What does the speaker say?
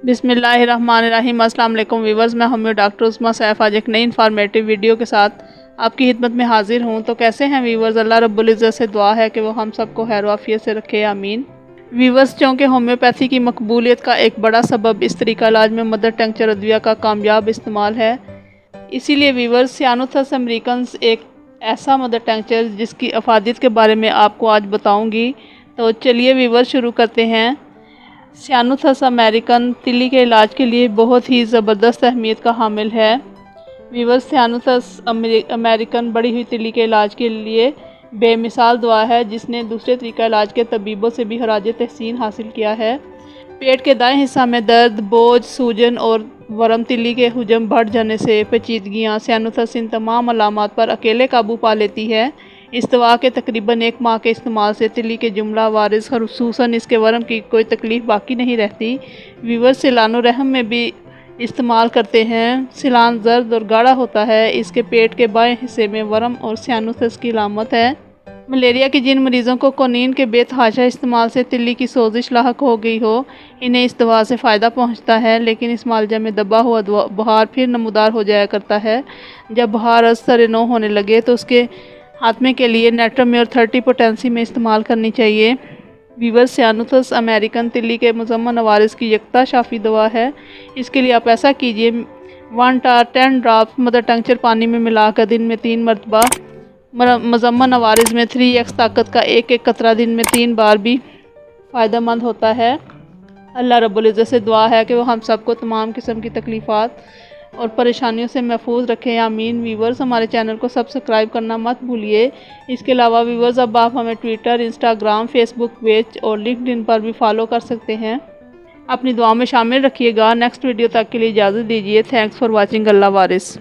بسم اللہ الرحمن الرحیم۔ السلام علیکم ویورز، میں ہومیو ڈاکٹر عثمہ سیف آج ایک نئی انفارمیٹیو ویڈیو کے ساتھ آپ کی خدمت میں حاضر ہوں۔ تو کیسے ہیں ویورز؟ اللہ رب العزت سے دعا ہے کہ وہ ہم سب کو خیر و عافیت سے رکھے، آمین۔ ویورز، چونکہ ہومیوپیتھی کی مقبولیت کا ایک بڑا سبب اس طریقہ علاج میں مدر ٹنکچر ادویہ کا کامیاب استعمال ہے، اسی لیے ویورز سیانوتھس امریکنز ایک ایسا مدر ٹنکچر جس کی افادیت کے بارے میں آپ کو آج بتاؤں گی۔ تو چلیے ویورز شروع کرتے ہیں۔ سیانوتھس امریکن تلی کے علاج کے لیے بہت ہی زبردست اہمیت کا حامل ہے۔ ویورز، سیانوتھس امریکن بڑی ہوئی تلی کے علاج کے لیے بے مثال دوا ہے، جس نے دوسرے طریقہ علاج کے طبیبوں سے بھی خراج تحسین حاصل کیا ہے۔ پیٹ کے دائیں حصہ میں درد، بوجھ، سوجن اور ورم، تلی کے حجم بڑھ جانے سے پیچیدگیاں، سیانوتھس ان تمام علامات پر اکیلے قابو پا لیتی ہے۔ اس دوا کے تقریباً 1 ماہ کے استعمال سے تلی کے جملہ وارث، خصوصاً اس کے ورم کی کوئی تکلیف باقی نہیں رہتی۔ ویورز، سیلان الرحم میں بھی استعمال کرتے ہیں۔ سیلان زرد اور گاڑھا ہوتا ہے، اس کے پیٹ کے بائیں حصے میں ورم اور سیانوتھس کی علامت ہے۔ ملیریا کی جن مریضوں کو کونین کے بے تحاشا استعمال سے تلی کی سوزش لاحق ہو گئی ہو، انہیں اس دوا سے فائدہ پہنچتا ہے، لیکن اس معالجہ میں دبا ہوا بخار پھر نمودار ہو جایا کرتا ہے۔ جب بخار اثر نو ہونے لگے تو اس کے خاتمے کے لیے نیٹرمیور 30 پوٹینسی میں استعمال کرنی چاہیے۔ ویورز، سیانوتھس امریکن تلی کے مزمن عوارض کی یکتا شافی دوا ہے۔ اس کے لیے آپ ایسا کیجئے، 1 ٹار 10 ڈراپ مدر ٹنکچر پانی میں ملا کر دن میں 3 مرتبہ، مزمن عوارض میں 3x طاقت کا ایک قطرہ دن میں 3 بار بھی فائدہ مند ہوتا ہے۔ اللہ رب العزت سے دعا ہے کہ وہ ہم سب کو تمام قسم کی تکلیفات اور پریشانیوں سے محفوظ رکھیں، آمین۔ ویورز، ہمارے چینل کو سبسکرائب کرنا مت بھولیے۔ اس کے علاوہ ویورز، اب آپ ہمیں ٹویٹر، انسٹاگرام، فیس بک پیج اور لنکڈ ان پر بھی فالو کر سکتے ہیں۔ اپنی دعاؤں میں شامل رکھیے گا۔ نیکسٹ ویڈیو تک کے لیے اجازت دیجیے۔ Thanks for watching. اللہ وارث۔